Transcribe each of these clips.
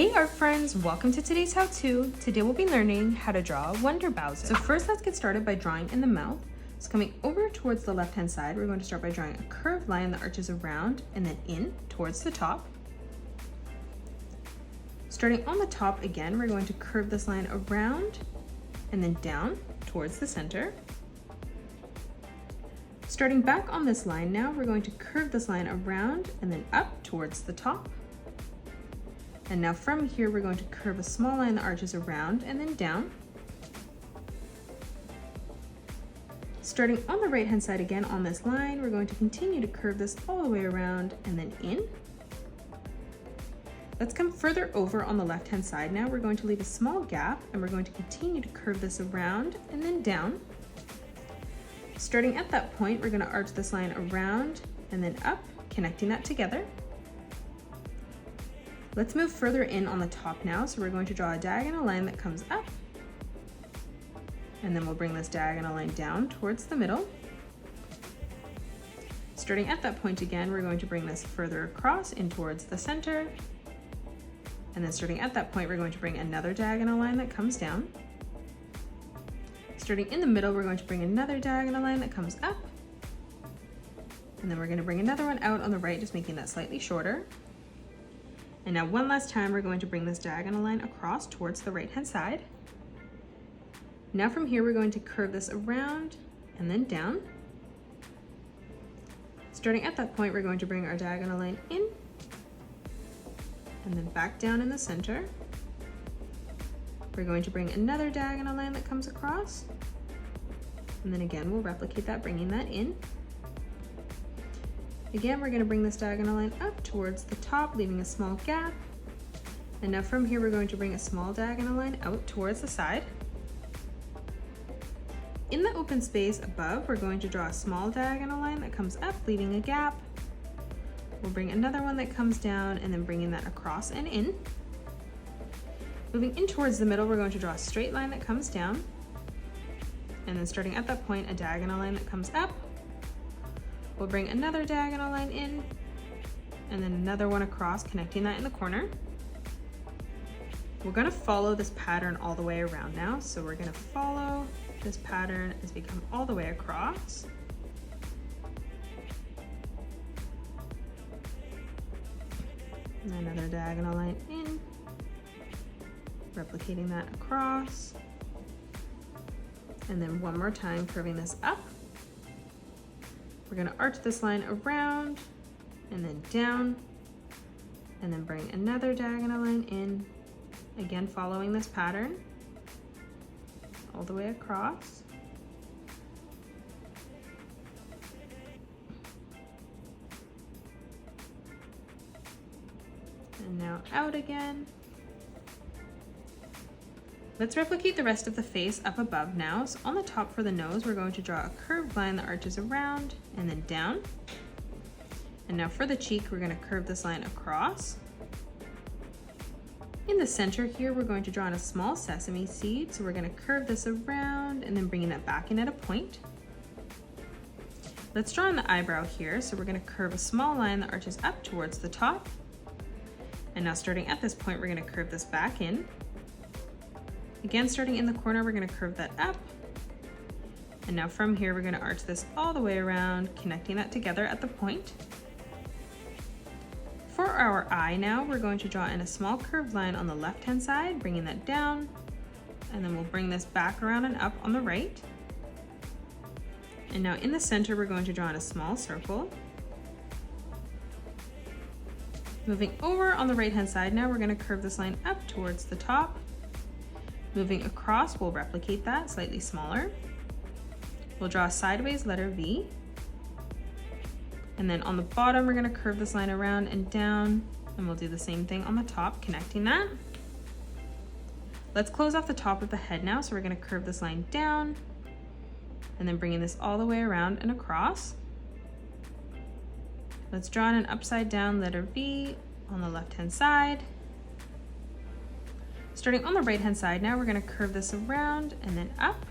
Hey art friends, welcome to today's how-to. Today we'll be learning how to draw Wonder Bowser. So first let's get started by drawing in the mouth. So coming over towards the left hand side, we're going to start by drawing a curved line that arches around and then in towards the top. Starting on the top again, we're going to curve this line around and then down towards the center. Starting back on this line now, we're going to curve this line around and then up towards the top. And now from here, we're going to curve a small line that arches around and then down. Starting on the right hand side again on this line, we're going to continue to curve this all the way around and then in. Let's come further over on the left hand side now. We're going to leave a small gap and we're going to continue to curve this around and then down. Starting at that point, we're going to arch this line around and then up, connecting that together. Let's move further in on the top now. So we're going to draw a diagonal line that comes up. And then we'll bring this diagonal line down towards the middle. Starting at that point again, we're going to bring this further across in towards the center. And then starting at that point, we're going to bring another diagonal line that comes down. Starting in the middle, we're going to bring another diagonal line that comes up. And then we're going to bring another one out on the right, just making that slightly shorter. And now one last time, we're going to bring this diagonal line across towards the right hand side. Now from here, we're going to curve this around and then down. Starting at that point, we're going to bring our diagonal line in and then back down in the center. We're going to bring another diagonal line that comes across. And then again, we'll replicate that, bringing that in. Again, we're going to bring this diagonal line up towards the top, leaving a small gap. And now from here, we're going to bring a small diagonal line out towards the side. In the open space above, we're going to draw a small diagonal line that comes up, leaving a gap. We'll bring another one that comes down and then bringing that across and in. Moving in towards the middle, we're going to draw a straight line that comes down. And then starting at that point, a diagonal line that comes up. We'll bring another diagonal line in and then another one across, connecting that in the corner. We're going to follow this pattern all the way around now. So we're going to follow this pattern as we come all the way across. And another diagonal line in, replicating that across. And then one more time, curving this up. We're going to arch this line around and then down, and then bring another diagonal line in, again following this pattern all the way across. And now out again. Let's replicate the rest of the face up above now. So on the top for the nose, we're going to draw a curved line that arches around and then down. And now for the cheek, we're going to curve this line across. In the center here, we're going to draw in a small sesame seed. So we're going to curve this around and then bringing that back in at a point. Let's draw in the eyebrow here. So we're going to curve a small line that arches up towards the top. And now starting at this point, we're going to curve this back in. Again, starting in the corner, we're going to curve that up. And now from here, we're going to arch this all the way around, connecting that together at the point. For our eye now, we're going to draw in a small curved line on the left-hand side, bringing that down. And then we'll bring this back around and up on the right. And now in the center, we're going to draw in a small circle. Moving over on the right-hand side now, we're going to curve this line up towards the top. Moving across, we'll replicate that, slightly smaller. We'll draw a sideways letter V. And then on the bottom, we're gonna curve this line around and down, and we'll do the same thing on the top, connecting that. Let's close off the top of the head now. So we're gonna curve this line down, and then bringing this all the way around and across. Let's draw in an upside down letter V on the left-hand side. Starting on the right-hand side now, we're going to curve this around and then up.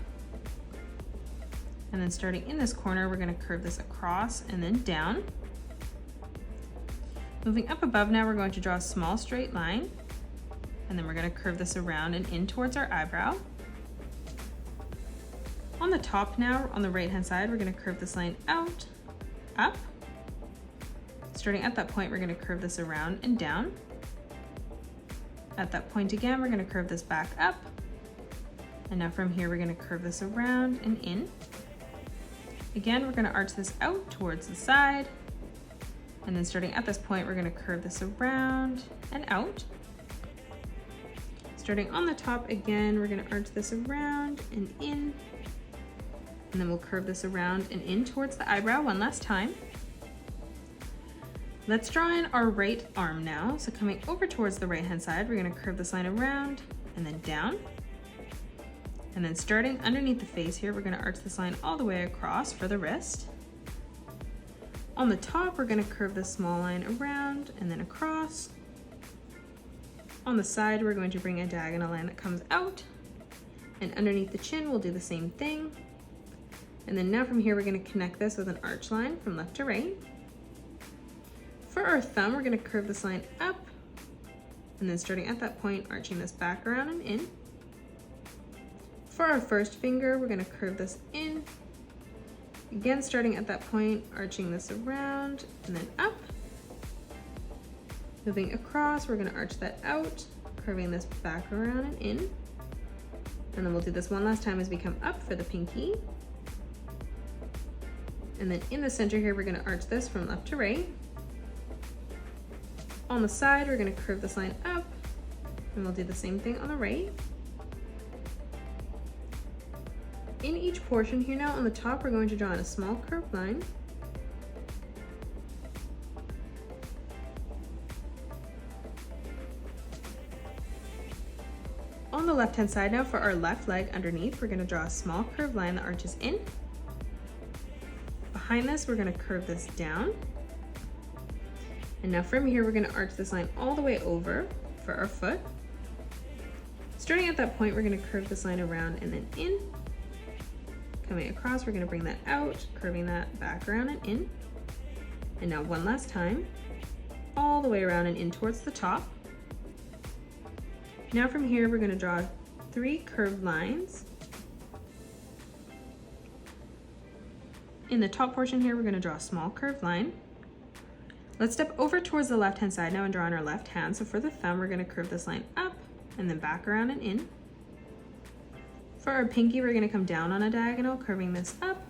And then starting in this corner, we're going to curve this across and then down. Moving up above now, we're going to draw a small straight line. and then we're going to curve this around and in towards our eyebrow. On the top now, on the right hand side, we're going to curve this line out, up. Starting at that point, we're going to curve this around and down. At that point again, we're going to curve this back up. And now from here, we're going to curve this around and in. Again, we're going to arch this out towards the side. And then starting at this point, we're going to curve this around and out. Starting on the top again, we're going to arch this around and in. And then we'll curve this around and in towards the eyebrow one last time. Let's draw in our right arm now. So coming over towards the right hand side, we're going to curve this line around and then down. And then starting underneath the face here, we're going to arch this line all the way across for the wrist. On the top, we're going to curve this small line around and then across. On the side, we're going to bring a diagonal line that comes out. And underneath the chin, we'll do the same thing. And then now from here, we're going to connect this with an arch line from left to right. For our thumb, we're going to curve this line up, and then starting at that point, arching this back around and in. For our first finger, we're going to curve this in. Again, starting at that point, arching this around and then up. Moving across, we're going to arch that out, curving this back around and in. And then we'll do this one last time as we come up for the pinky. And then in the center here, we're going to arch this from left to right. On the side, we're going to curve this line up, and we'll do the same thing on the right. In each portion here now, on the top, we're going to draw in a small curved line. On the left-hand side now, for our left leg underneath, we're going to draw a small curved line that arches in. Behind this, we're going to curve this down. And now from here, we're going to arch this line all the way over for our foot. Starting at that point, we're going to curve this line around and then in. Coming across, we're going to bring that out, curving that back around and in. And now one last time, all the way around and in towards the top. Now from here, we're going to draw 3 curved lines. In the top portion here, we're going to draw a small curved line. Let's step over towards the left-hand side now and draw on our left hand. So for the thumb, we're going to curve this line up and then back around and in. For our pinky, we're going to come down on a diagonal, curving this up.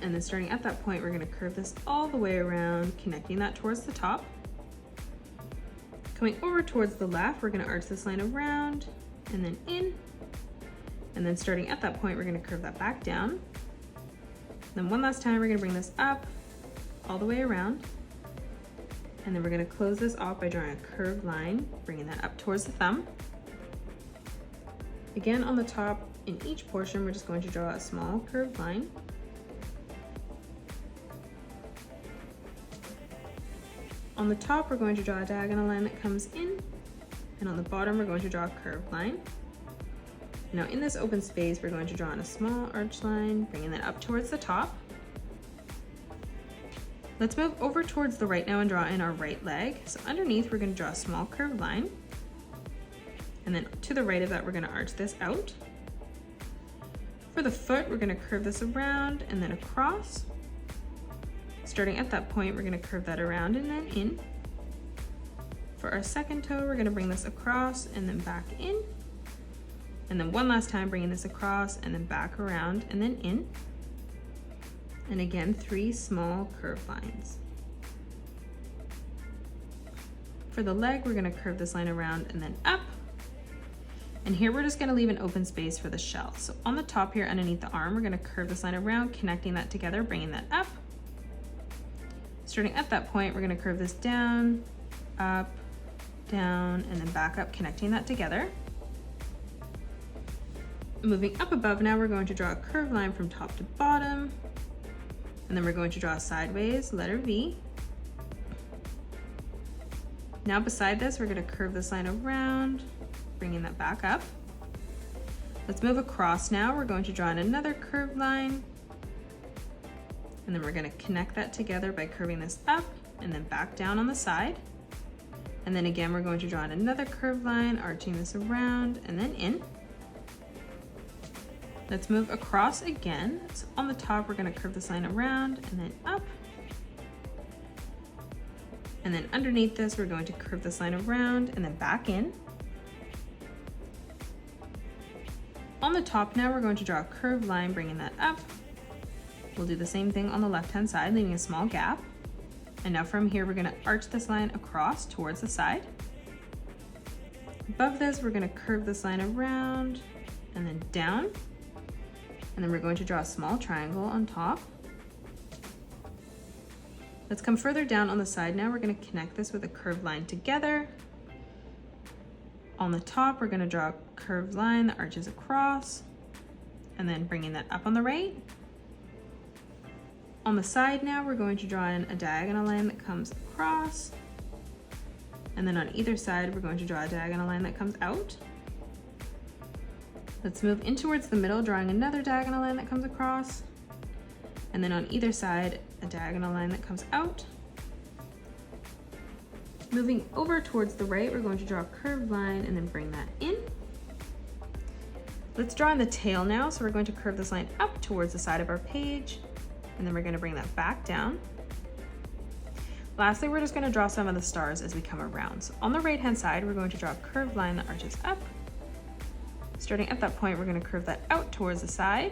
And then starting at that point, we're going to curve this all the way around, connecting that towards the top. Coming over towards the left, we're going to arch this line around and then in. And then starting at that point, we're going to curve that back down. Then one last time, we're going to bring this up all the way around. And then we're going to close this off by drawing a curved line, bringing that up towards the thumb. Again, on the top, in each portion, we're just going to draw a small curved line. On the top, we're going to draw a diagonal line that comes in, and on the bottom, we're going to draw a curved line. Now in this open space, we're going to draw in a small arch line, bringing that up towards the top. Let's move over towards the right now and draw in our right leg. So underneath, we're going to draw a small curved line. And then to the right of that, we're going to arch this out. For the foot, we're going to curve this around and then across. Starting at that point, we're going to curve that around and then in. For our second toe, we're going to bring this across and then back in. And then one last time, bringing this across and then back around and then in. And again, 3 small curved lines. For the leg, we're going to curve this line around and then up. And here we're just going to leave an open space for the shell. So on the top here underneath the arm, we're going to curve this line around, connecting that together, bringing that up. Starting at that point, we're going to curve this down, up, down, and then back up, connecting that together. Moving up above now, we're going to draw a curved line from top to bottom. And then we're going to draw a sideways letter V. Now beside this, we're going to curve this line around, bringing that back up. Let's move across now. We're going to draw in another curved line. And then we're going to connect that together by curving this up and then back down on the side. And then again, we're going to draw in another curved line, arching this around and then in. Let's move across again. So on the top, we're going to curve this line around and then up. And then underneath this, we're going to curve this line around and then back in. On the top now, we're going to draw a curved line, bringing that up. We'll do the same thing on the left-hand side, leaving a small gap. And now from here, we're going to arch this line across towards the side. Above this, we're going to curve this line around and then down. And then we're going to draw a small triangle on top. Let's come further down on the side now. We're going to connect this with a curved line together. On the top, we're going to draw a curved line that arches across and then bringing that up on the right. On the side now, we're going to draw in a diagonal line that comes across. And then on either side, we're going to draw a diagonal line that comes out. Let's move in towards the middle, drawing another diagonal line that comes across. And then on either side, a diagonal line that comes out. Moving over towards the right, we're going to draw a curved line and then bring that in. Let's draw in the tail now. So we're going to curve this line up towards the side of our page, and then we're going to bring that back down. Lastly, we're just going to draw some of the stars as we come around. So on the right-hand side, we're going to draw a curved line that arches up. Starting at that point, we're going to curve that out towards the side.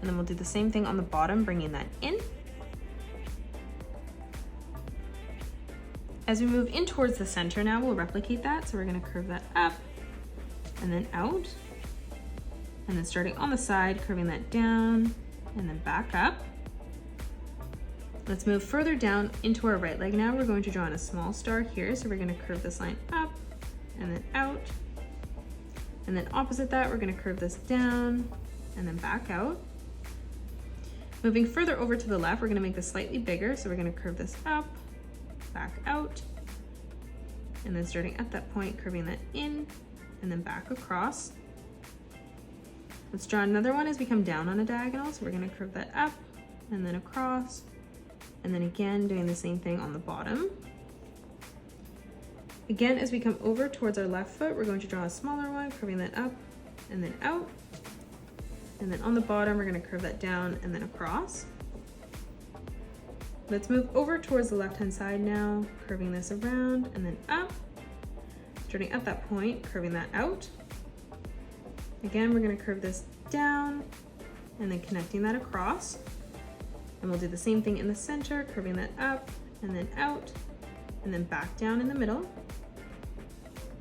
And then we'll do the same thing on the bottom, bringing that in. As we move in towards the center now, we'll replicate that. So we're going to curve that up and then out. And then starting on the side, curving that down and then back up. Let's move further down into our right leg now. We're going to draw in a small star here. So we're going to curve this line up and then out. And then opposite that, we're going to curve this down and then back out. Moving further over to the left, we're going to make this slightly bigger. So we're going to curve this up, back out, and then starting at that point, curving that in and then back across. Let's draw another one as we come down on a diagonal. So we're going to curve that up and then across, and then again doing the same thing on the bottom. Again, as we come over towards our left foot, we're going to draw a smaller one, curving that up and then out. And then on the bottom, we're going to curve that down and then across. Let's move over towards the left-hand side now, curving this around and then up. Starting at that point, curving that out. Again, we're going to curve this down and then connecting that across. And we'll do the same thing in the center, curving that up and then out and then back down in the middle.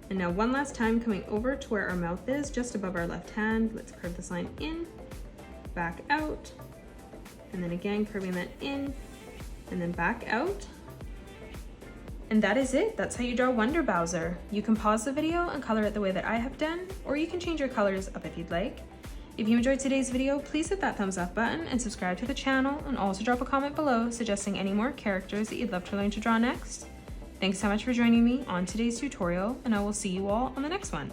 And now one last time, coming over to where our mouth is, just above our left hand, let's curve this line in, back out, and then again curving that in, and then back out. And that is it. That's how you draw Wonder Bowser. You can pause the video and color it the way that I have done, or you can change your colors up if you'd like. If you enjoyed today's video, please hit that thumbs up button and subscribe to the channel, and also drop a comment below suggesting any more characters that you'd love to learn to draw next. Thanks so much for joining me on today's tutorial, and I will see you all on the next one.